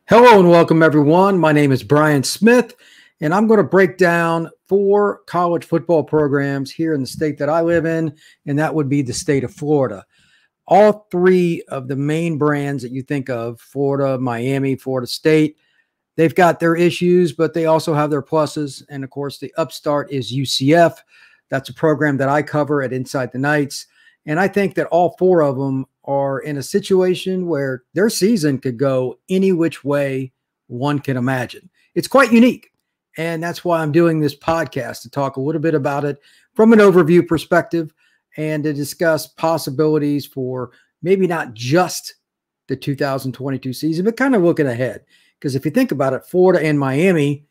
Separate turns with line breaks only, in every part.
Hello and welcome, everyone. My name is Brian Smith, and I'm going to break down 4 college football programs here in the state that I live in, and that would be the state of Florida. All 3 of the main brands that you think of, Florida, Miami, Florida State, they've got their issues, but they also have their pluses. And, of course, the upstart is UCF. That's a program that I cover at Inside the Knights. And I think that all 4 of them are in a situation where their season could go any which way one can imagine. It's quite unique. And that's why I'm doing this podcast, to talk a little bit about it from an overview perspective and to discuss possibilities for maybe not just the 2022 season, but kind of looking ahead. Because if you think about it, Florida and Miami,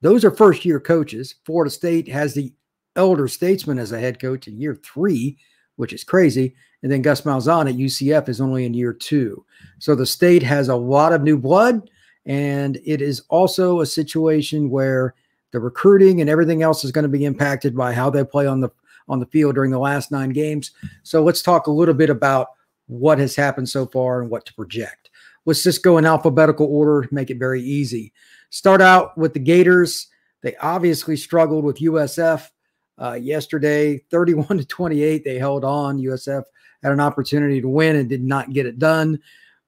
those are first-year coaches. Florida State has the elder statesman as a head coach in year 3, which is crazy. And then Gus Malzahn at UCF is only in year 2. So the state has a lot of new blood, and it is also a situation where the recruiting and everything else is going to be impacted by how they play on the field during the last 9 games. So let's talk a little bit about what has happened so far and what to project. Let's just go in alphabetical order, make it very easy. Start out with the Gators. They obviously struggled with USF. Yesterday, 31-28, they held on. USF had an opportunity to win and did not get it done.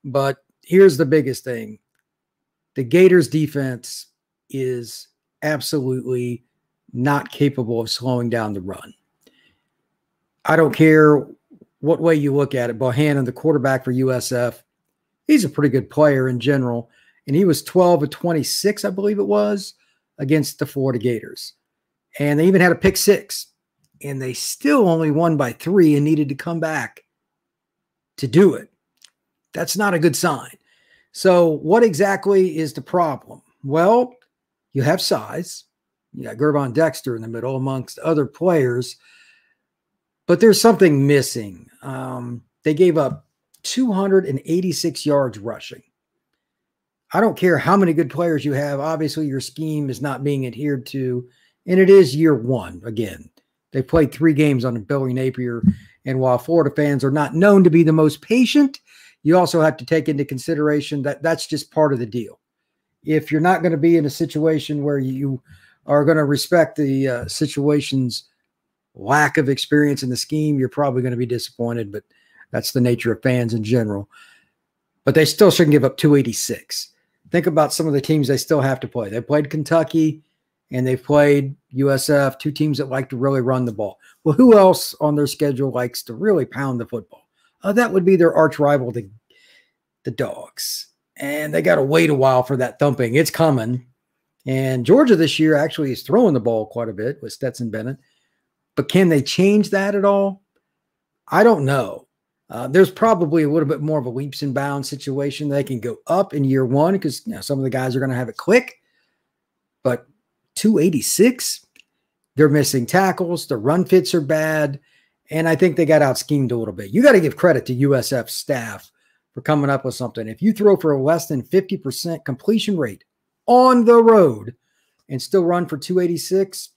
But here's the biggest thing. The Gators defense is absolutely not capable of slowing down the run. I don't care what way you look at it. Bohannon, the quarterback for USF, he's a pretty good player in general. And he was 12 of 26, I believe it was, against the Florida Gators. And they even had a pick 6, and they still only won by 3 and needed to come back to do it. That's not a good sign. So what exactly is the problem? Well, you have size. You got Gervon Dexter in the middle amongst other players, but there's something missing. They gave up 286 yards rushing. I don't care how many good players you have. Obviously, your scheme is not being adhered to. And it is year 1. Again, they played 3 games under Billy Napier. And while Florida fans are not known to be the most patient, you also have to take into consideration that that's just part of the deal. If you're not going to be in a situation where you are going to respect the situation's lack of experience in the scheme, you're probably going to be disappointed. But that's the nature of fans in general. But they still shouldn't give up 286. Think about some of the teams they still have to play. They played Kentucky, and they've played USF, 2 teams that like to really run the ball. Well, who else on their schedule likes to really pound the football? That would be their arch rival, the Dogs. And they got to wait a while for that thumping. It's coming. And Georgia this year actually is throwing the ball quite a bit with Stetson Bennett. But can they change that at all? I don't know. There's probably a little bit more of a leaps and bounds situation. They can go up in year 1 because some of the guys are going to have it click. But 286, they're missing tackles. The run fits are bad. And I think they got out schemed a little bit. You got to give credit to USF staff for coming up with something. If you throw for a less than 50% completion rate on the road and still run for 286,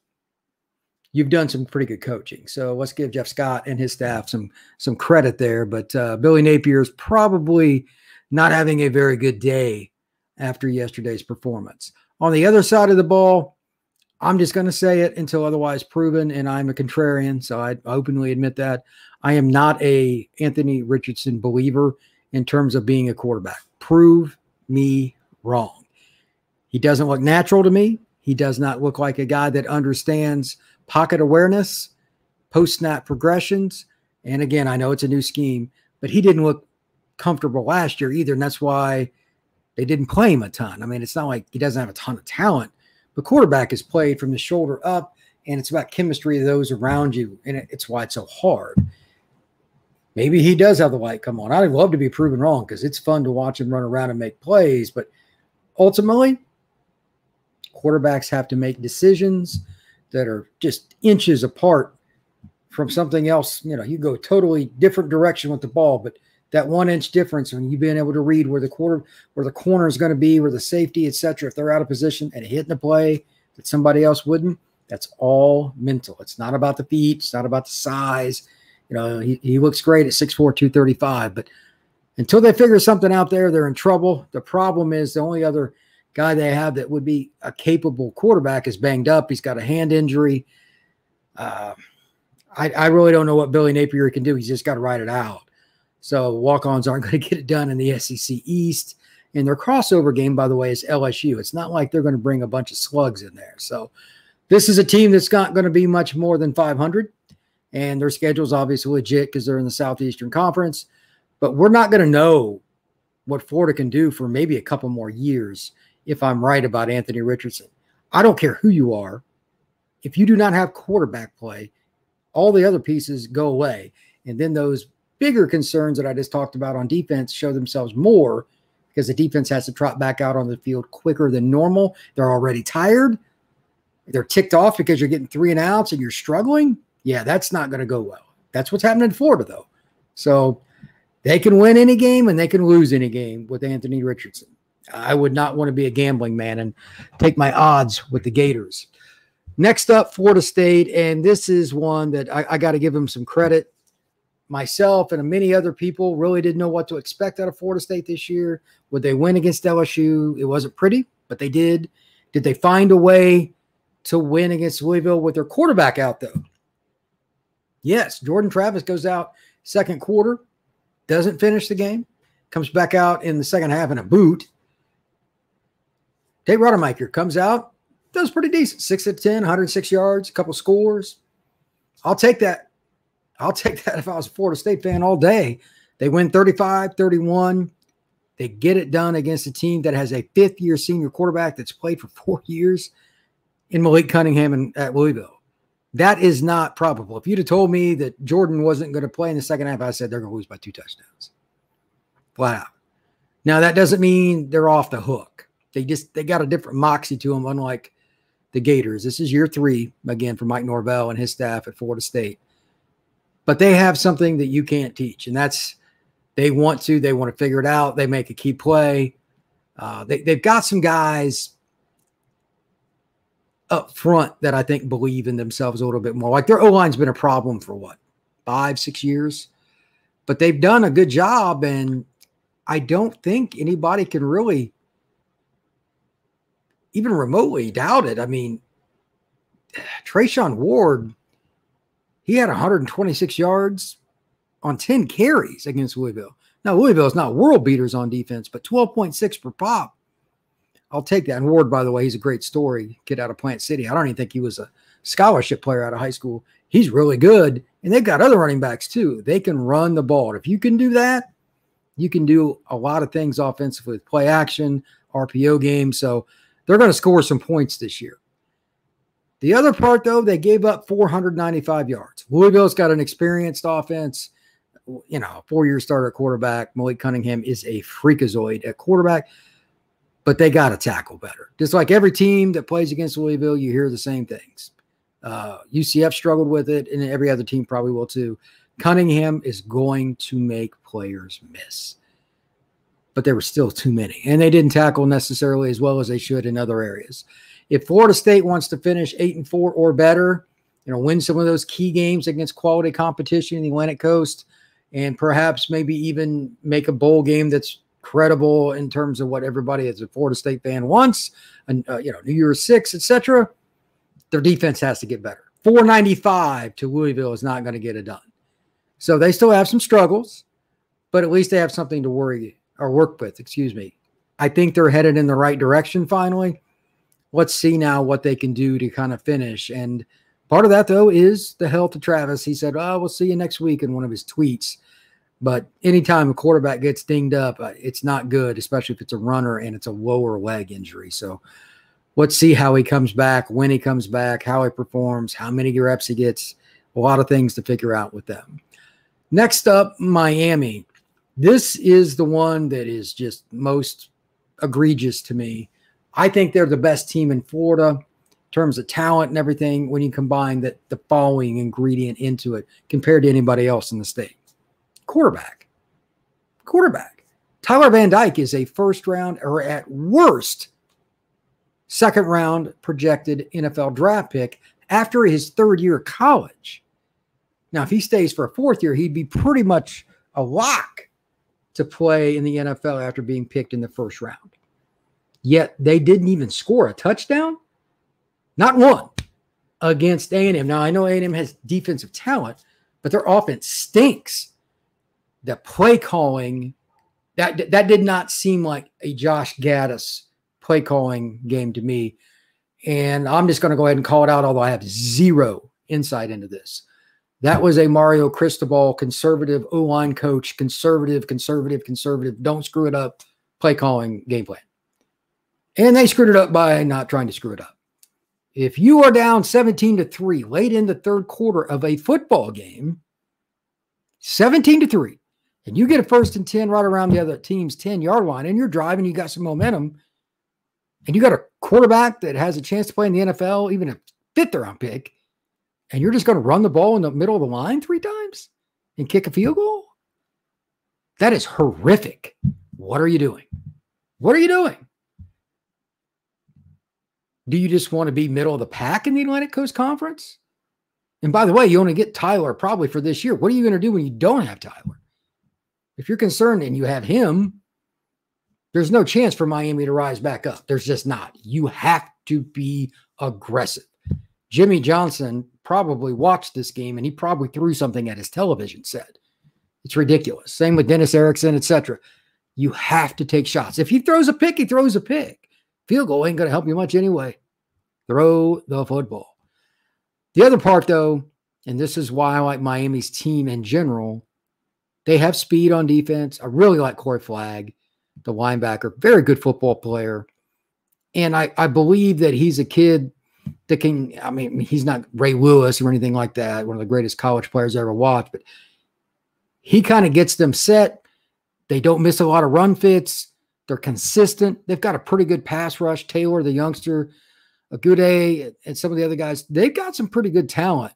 you've done some pretty good coaching. So let's give Jeff Scott and his staff some credit there. But Billy Napier is probably not having a very good day after yesterday's performance. On the other side of the ball, I'm just going to say it until otherwise proven, and I'm a contrarian, so I openly admit that. I am not a Anthony Richardson believer in terms of being a quarterback. Prove me wrong. He doesn't look natural to me. He does not look like a guy that understands pocket awareness, post-snap progressions. And again, I know it's a new scheme, but he didn't look comfortable last year either, and that's why they didn't play him a ton. I mean, it's not like he doesn't have a ton of talent. The quarterback is played from the shoulder up, and it's about chemistry of those around you, and it's why it's so hard. Maybe he does have the light come on. I'd love to be proven wrong because it's fun to watch him run around and make plays, but ultimately, quarterbacks have to make decisions that are just inches apart from something else. You go a totally different direction with the ball, but that 1-inch difference when you've been able to read where the corner is going to be, where the safety, et cetera, if they're out of position and hitting the play that somebody else wouldn't, that's all mental. It's not about the feet. It's not about the size. He looks great at 6'4", 235, but until they figure something out there, they're in trouble. The problem is the only other guy they have that would be a capable quarterback is banged up. He's got a hand injury. I really don't know what Billy Napier can do. He's just got to ride it out. So walk-ons aren't going to get it done in the SEC East. And their crossover game, by the way, is LSU. It's not like they're going to bring a bunch of slugs in there. So this is a team that's not going to be much more than 500. And their schedule is obviously legit because they're in the Southeastern Conference. But we're not going to know what Florida can do for maybe a couple more years if I'm right about Anthony Richardson. I don't care who you are. If you do not have quarterback play, all the other pieces go away. And then those bigger concerns that I just talked about on defense show themselves more because the defense has to trot back out on the field quicker than normal. They're already tired. They're ticked off because you're getting 3 and outs and you're struggling. Yeah, that's not going to go well. That's what's happening in Florida, though. So they can win any game and they can lose any game with Anthony Richardson. I would not want to be a gambling man and take my odds with the Gators. Next up, Florida State, and this is one that I got to give them some credit. Myself and many other people really didn't know what to expect out of Florida State this year. Would they win against LSU? It wasn't pretty, but they did. Did they find a way to win against Louisville with their quarterback out, though? Yes, Jordan Travis goes out second quarter, doesn't finish the game, comes back out in the second half in a boot. Tate Rodemaker comes out, does pretty decent. 6 of 10, 106 yards, a couple scores. I'll take that. I'll take that if I was a Florida State fan all day. They win 35-31. They get it done against a team that has a fifth-year senior quarterback that's played for 4 years in Malik Cunningham at Louisville. That is not probable. If you'd have told me that Jordan wasn't going to play in the second half, I said they're going to lose by 2 touchdowns. Flat out. Now, that doesn't mean they're off the hook. They got a different moxie to them, unlike the Gators. This is year 3, again, for Mike Norvell and his staff at Florida State. But they have something that you can't teach, and that's they want to figure it out. They make a key play. They've got some guys up front that I think believe in themselves a little bit more. Like their O-line's been a problem for what, 5-6 years? But they've done a good job, and I don't think anybody can really even remotely doubt it. I mean, Trayshawn Ward, he had 126 yards on 10 carries against Louisville. Now, Louisville is not world beaters on defense, but 12.6 per pop. I'll take that. And Ward, by the way, he's a great story. Kid out of Plant City. I don't even think he was a scholarship player out of high school. He's really good. And they've got other running backs too. They can run the ball. If you can do that, you can do a lot of things offensively with play action, RPO game. So they're going to score some points this year. The other part, though, they gave up 495 yards. Louisville's got an experienced offense. You know, 4-year starter at quarterback. Malik Cunningham is a freakazoid at quarterback, but they got to tackle better. Just like every team that plays against Louisville, you hear the same things. UCF struggled with it, and every other team probably will too. Cunningham is going to make players miss. But there were still too many, and they didn't tackle necessarily as well as they should in other areas. If Florida State wants to finish 8-4 or better, you know, win some of those key games against quality competition in the Atlantic Coast, and perhaps maybe even make a bowl game that's credible in terms of what everybody as a Florida State fan wants, and you know, New Year's 6, etc., their defense has to get better. 495 to Louisville is not going to get it done. So they still have some struggles, but at least they have something to work with, excuse me. I think they're headed in the right direction finally. Let's see now what they can do to kind of finish. And part of that, though, is the health of Travis. He said, oh, we'll see you next week in one of his tweets. But anytime a quarterback gets dinged up, it's not good, especially if it's a runner and it's a lower leg injury. So let's see how he comes back, when he comes back, how he performs, how many reps he gets. A lot of things to figure out with them. Next up, Miami. This is the one that is just most egregious to me. I think they're the best team in Florida in terms of talent and everything when you combine the following ingredient into it compared to anybody else in the state. Quarterback. Tyler Van Dyke is a first-round or at worst second-round projected NFL draft pick after his 3rd year of college. Now, if he stays for a 4th year, he'd be pretty much a lock to play in the NFL after being picked in the first round. Yet they didn't even score a touchdown. Not one against A&M. Now, I know A&M has defensive talent, but their offense stinks. The play calling, that did not seem like a Josh Gaddis play calling game to me. And I'm just going to go ahead and call it out, although I have zero insight into this. That was a Mario Cristobal, conservative O-line coach, conservative, don't screw it up, play calling game plan. And they screwed it up by not trying to screw it up. If you are down 17-3 late in the third quarter of a football game, 17-3, and you get a 1st and 10 right around the other team's 10-yard line, and you're driving, you got some momentum, and you got a quarterback that has a chance to play in the NFL, even a 5th-round pick, and you're just going to run the ball in the middle of the line 3 times and kick a field goal? That is horrific. What are you doing? What are you doing? Do you just want to be middle of the pack in the Atlantic Coast Conference? And by the way, you only get Tyler probably for this year. What are you going to do when you don't have Tyler? If you're concerned and you have him, there's no chance for Miami to rise back up. There's just not. You have to be aggressive. Jimmy Johnson probably watched this game, and he probably threw something at his television set. It's ridiculous. Same with Dennis Erickson, etc. You have to take shots. If he throws a pick, he throws a pick. Field goal ain't going to help you much anyway. Throw the football. The other part, though, and this is why I like Miami's team in general, they have speed on defense. I really like Corey Flagg, the linebacker, very good football player. And I believe that he's a kid that can, I mean, he's not Ray Lewis or anything like that, one of the greatest college players I ever watched, but he kind of gets them set. They don't miss a lot of run fits. They're consistent. They've got a pretty good pass rush. Taylor, the youngster, Agude, and some of the other guys, they've got some pretty good talent.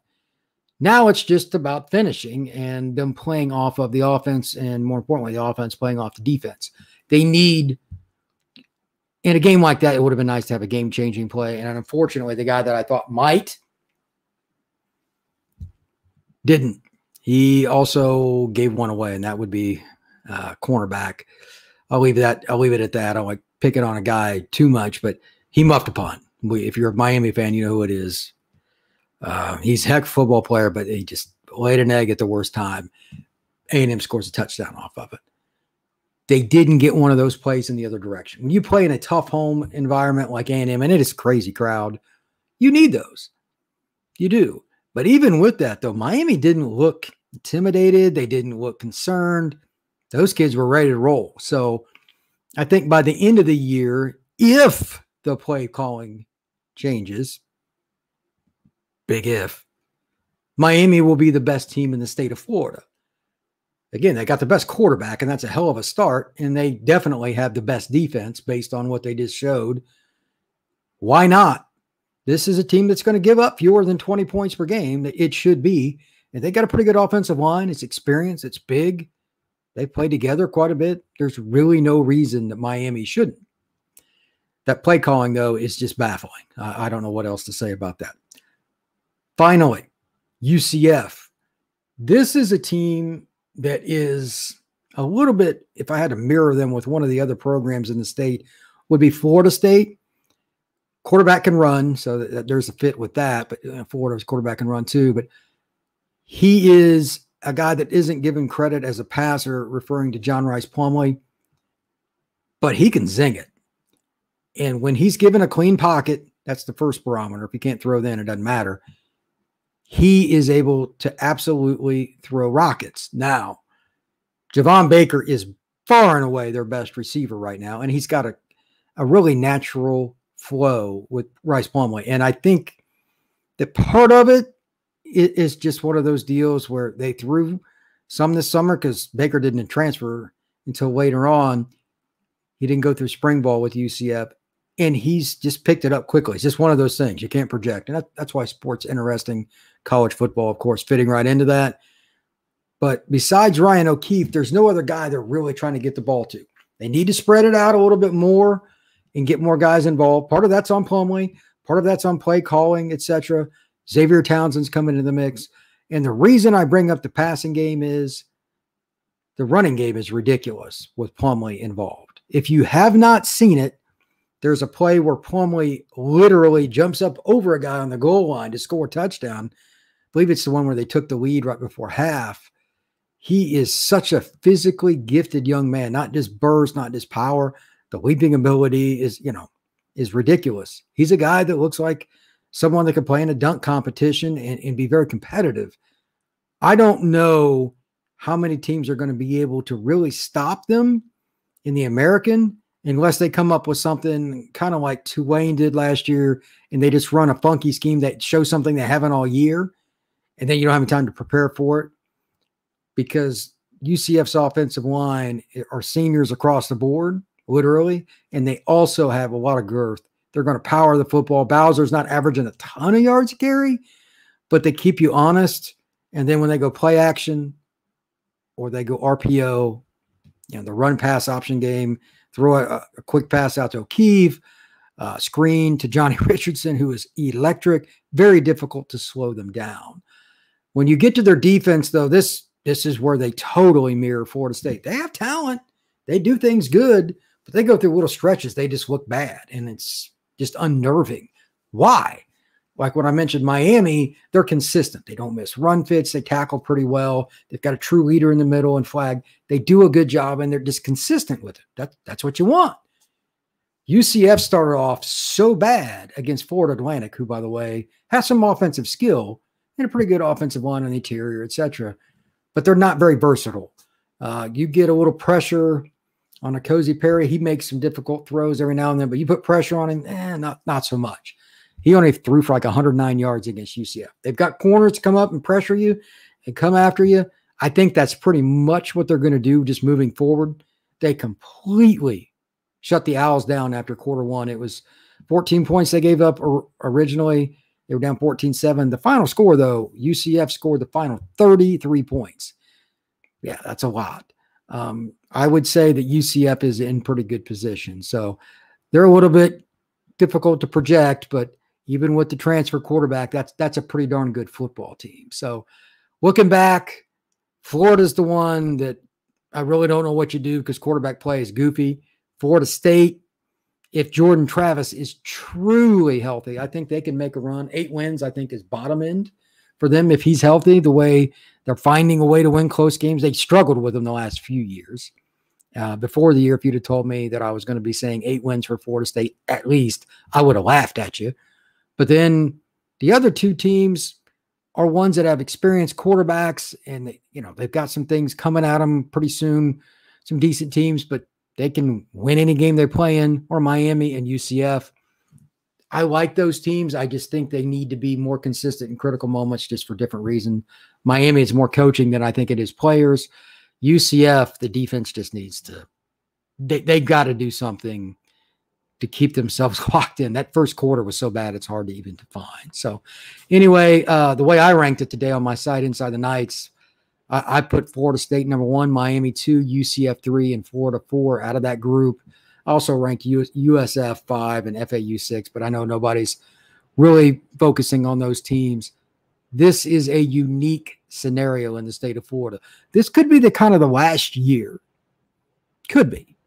Now it's just about finishing and them playing off of the offense, and more importantly, the offense playing off the defense. They need, in a game like that, it would have been nice to have a game-changing play. And unfortunately, the guy that I thought might didn't. He also gave one away, and that would be cornerback. I'll leave it at that. I don't like picking on a guy too much, but he muffed a punt. If you're a Miami fan, you know who it is. He's a heck of a football player, but he just laid an egg at the worst time. A&M scores a touchdown off of it. They didn't get one of those plays in the other direction. When you play in a tough home environment like A&M, and it is a crazy crowd, you need those. You do. But even with that, though, Miami didn't look intimidated. They didn't look concerned. Those kids were ready to roll. So I think by the end of the year, if the play calling changes, big if, Miami will be the best team in the state of Florida. Again, they got the best quarterback, and that's a hell of a start, and they definitely have the best defense based on what they just showed. Why not? This is a team that's going to give up fewer than 20 points per game. It should be. And they got a pretty good offensive line. It's experienced. It's big. They play together quite a bit. There's really no reason that Miami shouldn't. That play calling, though, is just baffling. I don't know what else to say about that. Finally, UCF. This is a team that is a little bit, if I had to mirror them with one of the other programs in the state, would be Florida State. Quarterback can run, so there's a fit with that, but Florida's quarterback can run too. But he is a guy that isn't given credit as a passer, referring to John Rice Plumlee, but he can zing it. And when he's given a clean pocket, that's the first barometer. If he can't throw then, it doesn't matter. He is able to absolutely throw rockets. Now, Javon Baker is far and away their best receiver right now, and he's got a really natural flow with Rice Plumlee. And I think that part of it is just one of those deals where they threw some this summer because Baker didn't transfer until later on. He didn't go through spring ball with UCF, and he's just picked it up quickly. It's just one of those things you can't project. And that's why sports interesting. College football, of course, fitting right into that. But besides Ryan O'Keefe, there's no other guy they're really trying to get the ball to. They need to spread it out a little bit more and get more guys involved. Part of that's on Plumlee. Part of that's on play calling, etc. Xavier Townsend's coming into the mix. And the reason I bring up the passing game is the running game is ridiculous with Plumlee involved. If you have not seen it, there's a play where Plumlee literally jumps up over a guy on the goal line to score a touchdown. I believe it's the one where they took the lead right before half. He is such a physically gifted young man, not just burst, not just power. The leaping ability is ridiculous. He's a guy that looks like someone that could play in a dunk competition and be very competitive. I don't know how many teams are going to be able to really stop them in the American unless they come up with something kind of like Tulane did last year and they just run a funky scheme that shows something they haven't all year, and then you don't have any time to prepare for it, because UCF's offensive line are seniors across the board, literally, and they also have a lot of girth. They're going to power the football. Bowser's not averaging a ton of yards carry, but they keep you honest. And then when they go play action or they go RPO, the run pass option game, throw a quick pass out to O'Keefe, screen to Johnny Richardson, who is electric, very difficult to slow them down. When you get to their defense, though, this is where they totally mirror Florida State. They have talent. They do things good, but they go through little stretches. They just look bad, and it's just unnerving. Why? Like when I mentioned Miami, they're consistent. They don't miss run fits. They tackle pretty well. They've got a true leader in the middle and flag. They do a good job, and they're just consistent with it. That's what you want. UCF started off so bad against Florida Atlantic, who, by the way, has some offensive skill and a pretty good offensive line on the interior, etc. But they're not very versatile. You get a little pressure on a Cozy Perry. He makes some difficult throws every now and then, but you put pressure on him, not so much. He only threw for like 109 yards against UCF. They've got corners to come up and pressure you and come after you. I think that's pretty much what they're going to do just moving forward. They completely shut the Owls down after quarter one. It was 14 points they gave up originally. They were down 14-7. The final score, though, UCF scored the final 33 points. Yeah, that's a lot. I would say that UCF is in pretty good position. So they're a little bit difficult to project, but even with the transfer quarterback, that's a pretty darn good football team. So looking back, Florida's the one that I really don't know what you do because quarterback play is goofy. Florida State, if Jordan Travis is truly healthy, I think they can make a run. 8 wins, I think, is bottom end for them if he's healthy, the way they're finding a way to win close games. They struggled with him the last few years. Before the year, if you'd have told me that I was going to be saying 8 wins for Florida State, at least, I would have laughed at you. But then the other 2 teams are ones that have experienced quarterbacks, and they've got some things coming at them pretty soon, some decent teams, but they can win any game they're playing, or Miami and UCF. I like those teams. I just think they need to be more consistent in critical moments just for different reasons. Miami is more coaching than I think it is players. UCF, the defense just needs to – they've got to do something to keep themselves locked in. That first quarter was so bad it's hard to even define. So anyway, the way I ranked it today on my site, Inside the Knights, I put Florida State number 1, Miami 2, UCF 3, and Florida 4 out of that group. I also ranked USF 5 and FAU 6, but I know nobody's really focusing on those teams. This is a unique scenario in the state of Florida. This could be the kind of the last year, could be,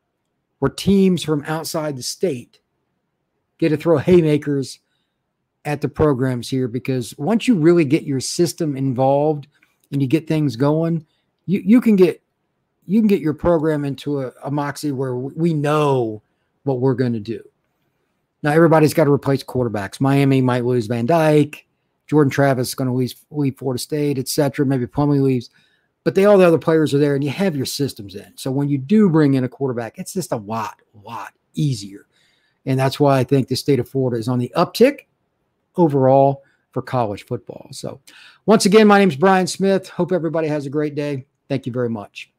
where teams from outside the state get to throw haymakers at the programs here, because once you really get your system involved and you get things going, you can get your program into a moxie where we know what we're going to do. Now, everybody's got to replace quarterbacks. Miami might lose Van Dyke. Jordan Travis is going to leave Florida State, etc. Maybe Plumlee leaves. But all the other players are there, and you have your systems in. So when you do bring in a quarterback, it's just a lot easier. And that's why I think the state of Florida is on the uptick overall for college football. So once again, my name is Brian Smith. Hope everybody has a great day. Thank you very much.